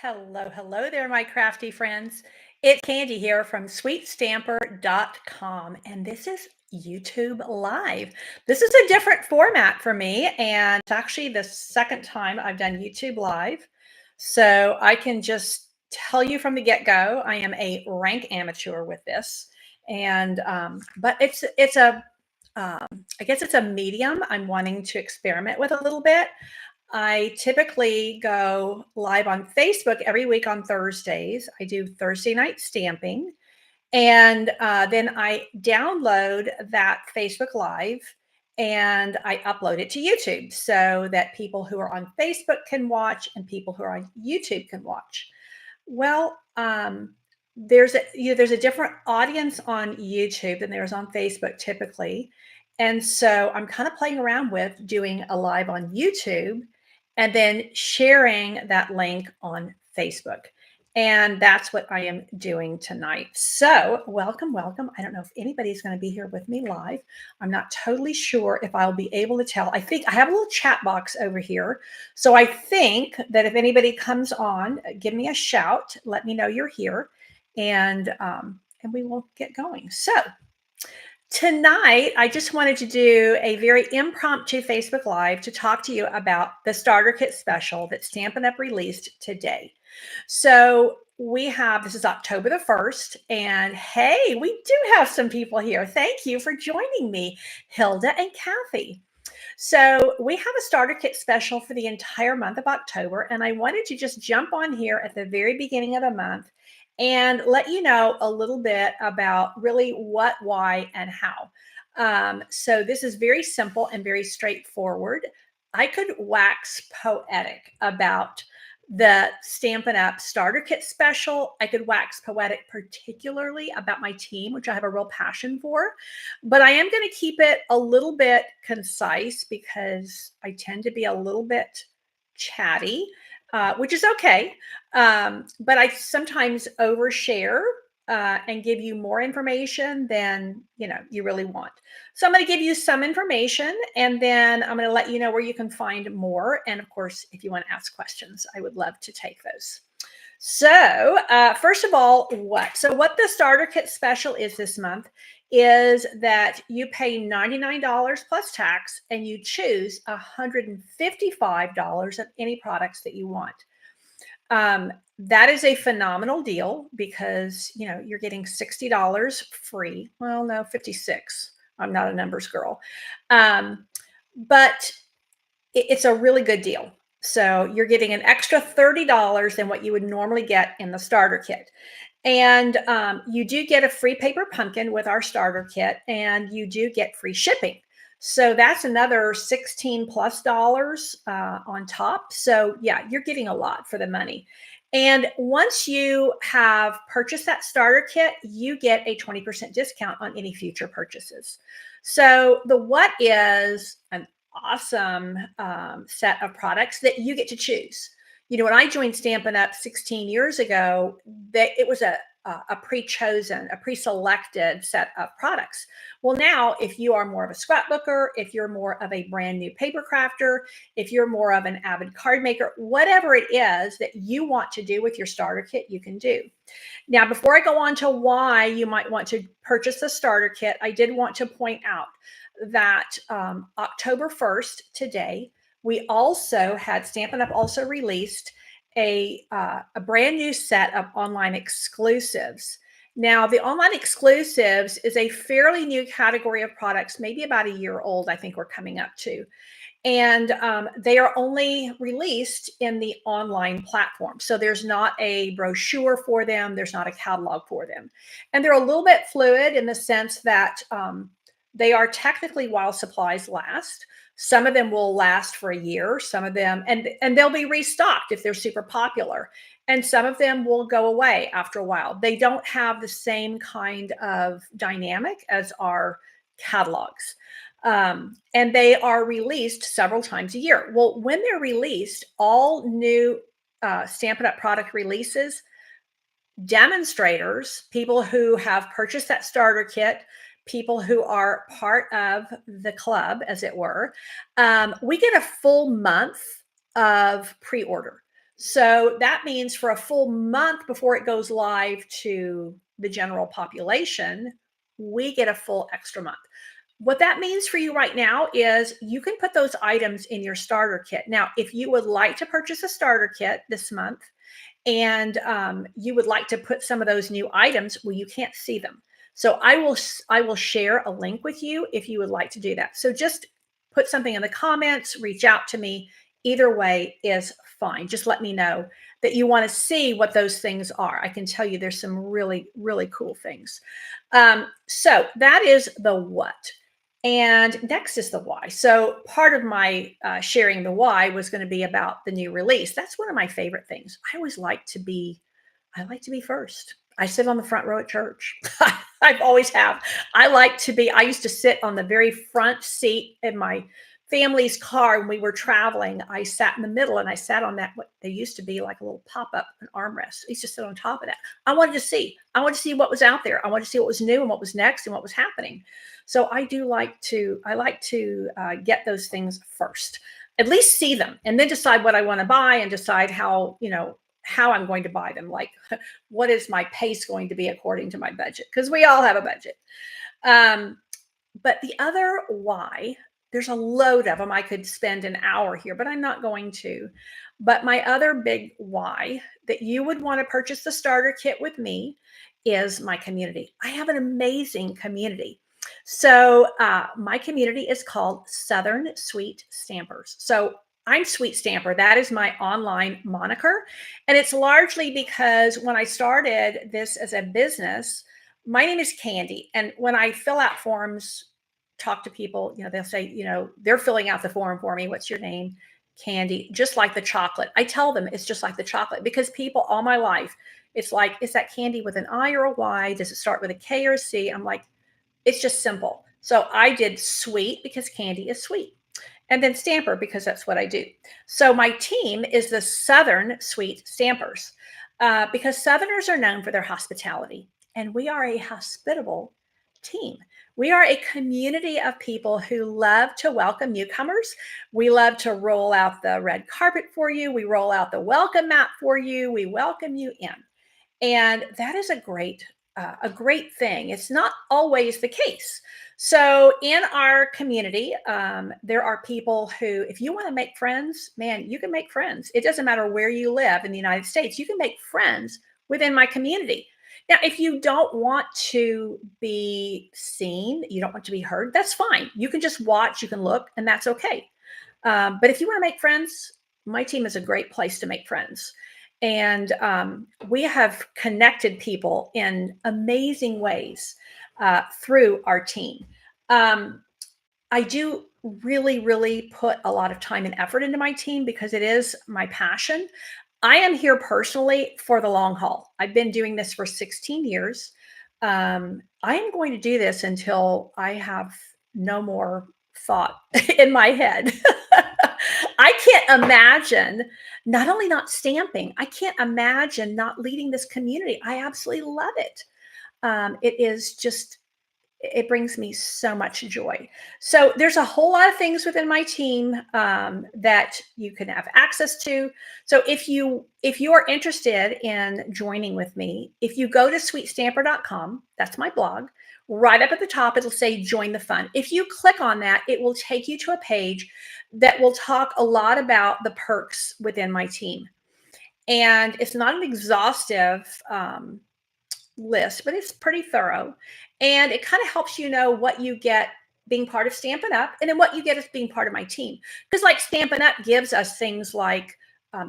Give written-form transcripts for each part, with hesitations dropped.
Hello there, my crafty friends. It's Candy here from sweetstamper.com, and this is YouTube Live. This is a different format for me, and it's actually the second time I've done YouTube Live. So I can just tell you from the get-go, I am a rank amateur with this. And but it's a I guess it's a medium I'm wanting to experiment with a little bit. I typically go live on Facebook every week on Thursdays. I do Thursday night stamping. And then I download that Facebook Live and I upload it to YouTube so that people who are on Facebook can watch and people who are on YouTube can watch. Well, there's a different audience on YouTube than there's on Facebook typically. And so I'm kind of playing around with doing a live on YouTube and then sharing that link on Facebook. And that's what I am doing tonight. So, welcome, welcome. I don't know if anybody's going to be here with me live. I'm not totally sure if I'll be able to tell. I think I have a little chat box over here. So, I think that if anybody comes on, give me a shout. Let me know you're here, and we will get going. So, tonight, I just wanted to do a very impromptu Facebook Live to talk to you about the starter kit special that Stampin' Up! Released today. So this is October the 1st, and hey, we do have some people here. Thank you for joining me, Hilda and Kathy. So we have a starter kit special for the entire month of October, and I wanted to just jump on here at the very beginning of the month and let you know a little bit about really what, why, and how. So this is very simple and very straightforward. I could wax poetic about the Stampin' Up! Starter Kit special. I could wax poetic particularly about my team, which I have a real passion for. But I am going to keep it a little bit concise because I tend to be a little bit chatty, which is okay. But I sometimes overshare and give you more information than you really want. So I'm going to give you some information, and then I'm going to let you know where you can find more. And of course, if you want to ask questions, I would love to take those. So first of all, what the starter kit special is this month is that you pay $99 plus tax, and you choose $155 of any products that you want. That is a phenomenal deal because you're getting $60 free. Well, no, 56. I'm not a numbers girl. But it's a really good deal. So you're getting an extra $30 than what you would normally get in the starter kit. And you do get a free paper pumpkin with our starter kit, and you do get free shipping. So that's another $16 plus on top. So yeah, you're getting a lot for the money. And once you have purchased that starter kit, you get a 20% discount on any future purchases. So the what is an awesome set of products that you get to choose. When I joined Stampin' Up! 16 years ago, it was a pre-chosen, a pre-selected set of products. Well, now, if you are more of a scrapbooker, if you're more of a brand new paper crafter, if you're more of an avid card maker, whatever it is that you want to do with your starter kit, you can do. Now, before I go on to why you might want to purchase the starter kit, I did want to point out that October 1st, today, we also had Stampin' Up! Also released a brand new set of online exclusives. Now, the online exclusives is a fairly new category of products, maybe about a year old, I think we're coming up to. And they are only released in the online platform. So there's not a brochure for them. There's not a catalog for them. And they're a little bit fluid in the sense that they are technically while supplies last. Some of them will last for a year, some of them, and they'll be restocked if they're super popular. And some of them will go away after a while. They don't have the same kind of dynamic as our catalogs. And they are released several times a year. Well, when they're released, all new Stampin' Up! Product releases, demonstrators, people who have purchased that starter kit, people who are part of the club, as it were, we get a full month of pre-order. So that means for a full month before it goes live to the general population, we get a full extra month. What that means for you right now is you can put those items in your starter kit. Now, if you would like to purchase a starter kit this month, and you would like to put some of those new items, well, you can't see them. So I will share a link with you if you would like to do that. So just put something in the comments, reach out to me. Either way is fine. Just let me know that you want to see what those things are. I can tell you there's some really, really cool things. So that is the what. And next is the why. So part of my sharing the why was going to be about the new release. That's one of my favorite things. I like to be first. I sit on the front row at church. I've always have. I used to sit on the very front seat in my family's car when we were traveling. I sat in the middle and I sat on that, what they used to be like a little pop-up, an armrest. I used to sit on top of that. I wanted to see what was out there. I wanted to see what was new and what was next and what was happening. So I like to get those things first, at least see them, and then decide what I want to buy and decide how I'm going to buy them. Like, what is my pace going to be according to my budget? Because we all have a budget. But the other why, there's a load of them. I could spend an hour here, but I'm not going to. But my other big why that you would want to purchase the starter kit with me is my community. I have an amazing community. So my community is called Southern Sweet Stampers. So I'm Sweet Stamper. That is my online moniker. And it's largely because when I started this as a business, my name is Candy. And when I fill out forms, talk to people, they'll say, they're filling out the form for me. What's your name? Candy, just like the chocolate. I tell them it's just like the chocolate because people all my life, it's like, is that candy with an I or a Y? Does it start with a K or a C? I'm like, it's just simple. So I did sweet because candy is sweet. And then Stamper because that's what I do. So my team is the Southern Sweet Stampers because Southerners are known for their hospitality. And we are a hospitable team. We are a community of people who love to welcome newcomers. We love to roll out the red carpet for you. We roll out the welcome mat for you. We welcome you in. And that is a great thing. It's not always the case. So in our community, there are people who, if you want to make friends, man, you can make friends. It doesn't matter where you live in the United States. You can make friends within my community. Now, if you don't want to be seen, you don't want to be heard, that's fine. You can just watch, you can look, and that's okay. But if you want to make friends, my team is a great place to make friends. And we have connected people in amazing ways through our team. I do really, really put a lot of time and effort into my team because it is my passion. I am here personally for the long haul. I've been doing this for 16 years. I am going to do this until I have no more thought in my head. I can't imagine not only not stamping, I can't imagine not leading this community. I absolutely love it. It is just, it brings me so much joy. So there's a whole lot of things within my team that you can have access to. So if you are interested in joining with me, if you go to sweetstamper.com, that's my blog, right up at the top, it'll say join the fun. If you click on that, it will take you to a page that will talk a lot about the perks within my team. And it's not an exhaustive list, but it's pretty thorough. And it kind of helps you know what you get being part of Stampin' Up! And then what you get as being part of my team. Because like Stampin' Up! Gives us things like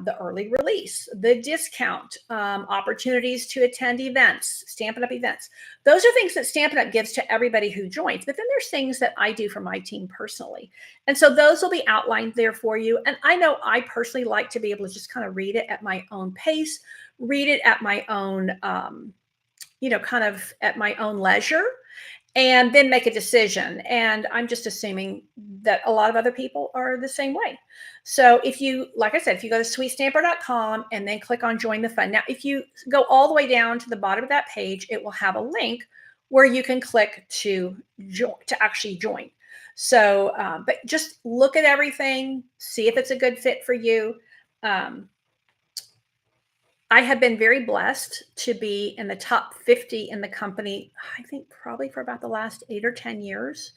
the early release, the discount, opportunities to attend events, Stampin' Up! Events. Those are things that Stampin' Up! Gives to everybody who joins. But then there's things that I do for my team personally. And so those will be outlined there for you. And I know I personally like to be able to just kind of read it at my own pace, read it at my own kind of at my own leisure and then make a decision. And I'm just assuming that a lot of other people are the same way. So if you, like I said, if you go to sweetstamper.com and then click on join the fun. Now, if you go all the way down to the bottom of that page, it will have a link where you can click to actually join. So, but just look at everything, see if it's a good fit for you. I have been very blessed to be in the top 50 in the company, I think probably for about the last 8 or 10 years.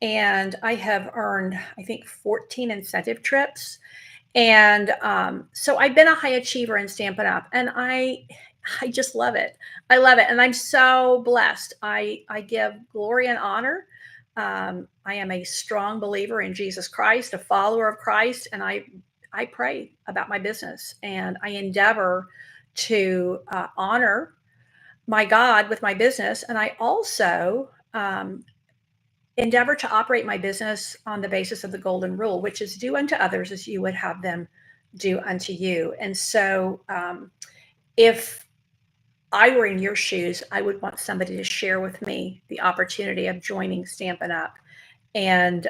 And I have earned, I think, 14 incentive trips. And so I've been a high achiever in Stampin' Up, and I just love it. I love it, and I'm so blessed. I give glory and honor. I am a strong believer in Jesus Christ, a follower of Christ, and I pray about my business, and I endeavor to honor my God with my business, and I also endeavor to operate my business on the basis of the golden rule, which is do unto others as you would have them do unto you. And so, if I were in your shoes, I would want somebody to share with me the opportunity of joining Stampin' Up and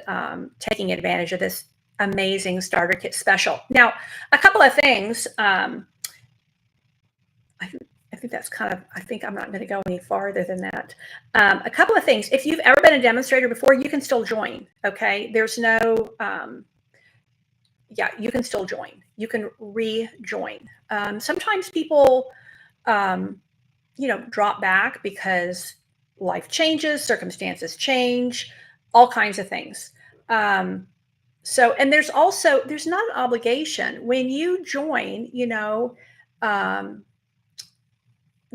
taking advantage of this amazing starter kit special. Now, a couple of things. I think that's kind of, I think I'm not going to go any farther than that. A couple of things. If you've ever been a demonstrator before, you can still join. Okay. There's no, yeah, you can still join. You can rejoin. Sometimes people, drop back because life changes, circumstances change, all kinds of things. And there's not an obligation when you join, um,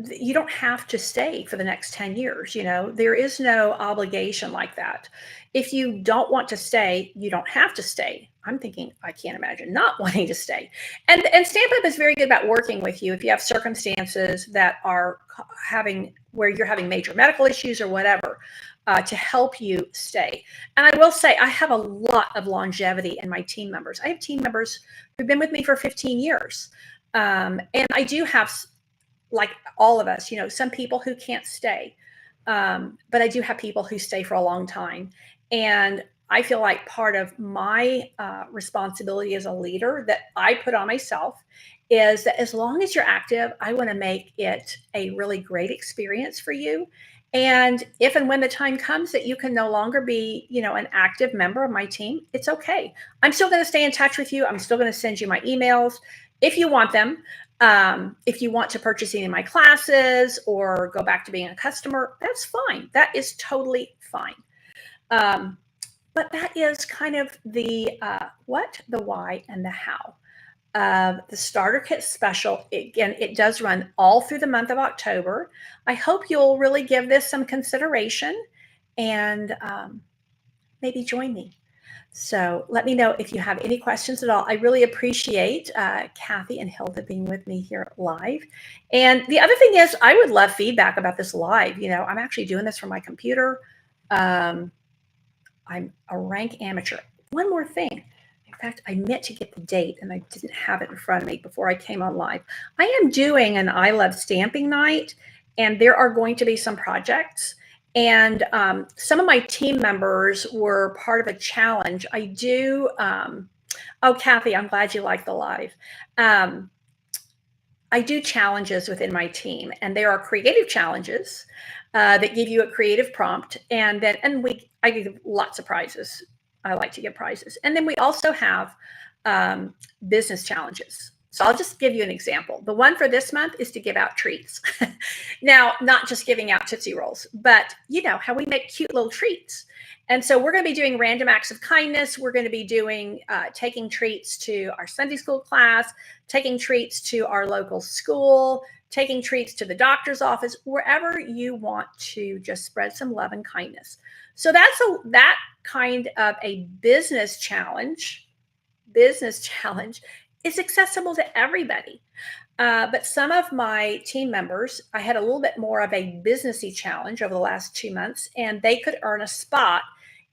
you don't have to stay for the next 10 years. There is no obligation like that. If you don't want to stay, you don't have to stay. I'm thinking, I can't imagine not wanting to stay. And Stampin' Up is very good about working with you if you have circumstances that are where you're having major medical issues or whatever, to help you stay. And I will say, I have a lot of longevity in my team members. I have team members who've been with me for 15 years. And I do have, like all of us, some people who can't stay. But I do have people who stay for a long time. And I feel like part of my responsibility as a leader that I put on myself is that as long as you're active, I want to make it a really great experience for you. And if and when the time comes that you can no longer be, an active member of my team, it's okay. I'm still going to stay in touch with you. I'm still going to send you my emails if you want them. If you want to purchase any of my classes or go back to being a customer, that's fine. That is totally fine. But that is kind of the what, the why, and the how of the starter kit special. Again, it does run all through the month of October. I hope you'll really give this some consideration and maybe join me. So let me know if you have any questions at all. I really appreciate Kathy and Hilda being with me here live. And the other thing is, I would love feedback about this live. I'm actually doing this from my computer. I'm a rank amateur. One more thing. In fact, I meant to get the date and I didn't have it in front of me before I came on live. I am doing an I Love Stamping night, and there are going to be some projects. And some of my team members were part of a challenge. I do. Oh, Kathy, I'm glad you like the live. I do challenges within my team, and there are creative challenges that give you a creative prompt, and I give lots of prizes. I like to give prizes, and then we also have business challenges. So I'll just give you an example. The one for this month is to give out treats. Now, not just giving out Tootsie Rolls, but how we make cute little treats. And so we're going to be doing random acts of kindness. We're going to be doing taking treats to our Sunday school class, taking treats to our local school, taking treats to the doctor's office, wherever you want to just spread some love and kindness. So that kind of a business challenge is accessible to everybody. But some of my team members, I had a little bit more of a businessy challenge over the last 2 months, and they could earn a spot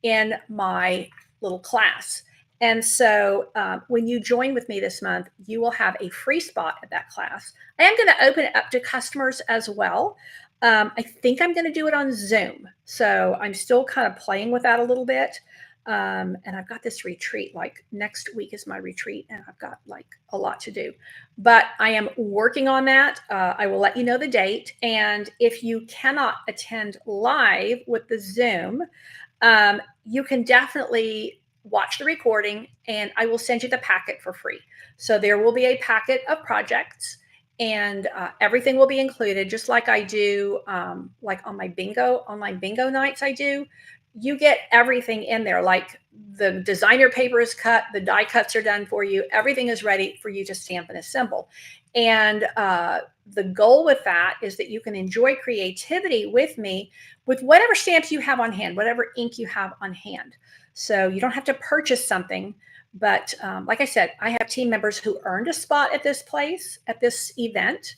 in my little class. And so when you join with me this month, you will have a free spot at that class. I am going to open it up to customers as well. I think I'm going to do it on Zoom. So I'm still kind of playing with that a little bit. And I've got this retreat, like next week is my retreat, and I've got like a lot to do, but I am working on that. I will let you know the date. And if you cannot attend live with the Zoom, you can definitely watch the recording, and I will send you the packet for free. So there will be a packet of projects, and everything will be included, just like I do, like on my bingo online bingo nights. I do. You get everything in there. Like the designer paper is cut, the die cuts are done for you. Everything is ready for you to stamp and assemble. And the goal with that is that you can enjoy creativity with me with whatever stamps you have on hand, whatever ink you have on hand. So you don't have to purchase something. But like I said, I have team members who earned a spot at this place, at this event,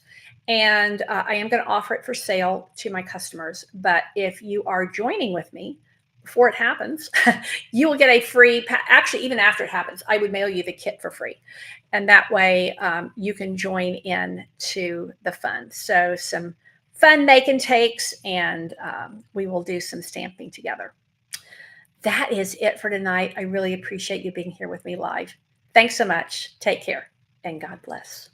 and I am going to offer it for sale to my customers. But if you are joining with me before it happens, you will get a free, actually, even after it happens, I would mail you the kit for free. And that way you can join in to the fun. So some fun make and takes, and we will do some stamping together. That is it for tonight. I really appreciate you being here with me live. Thanks so much. Take care and God bless.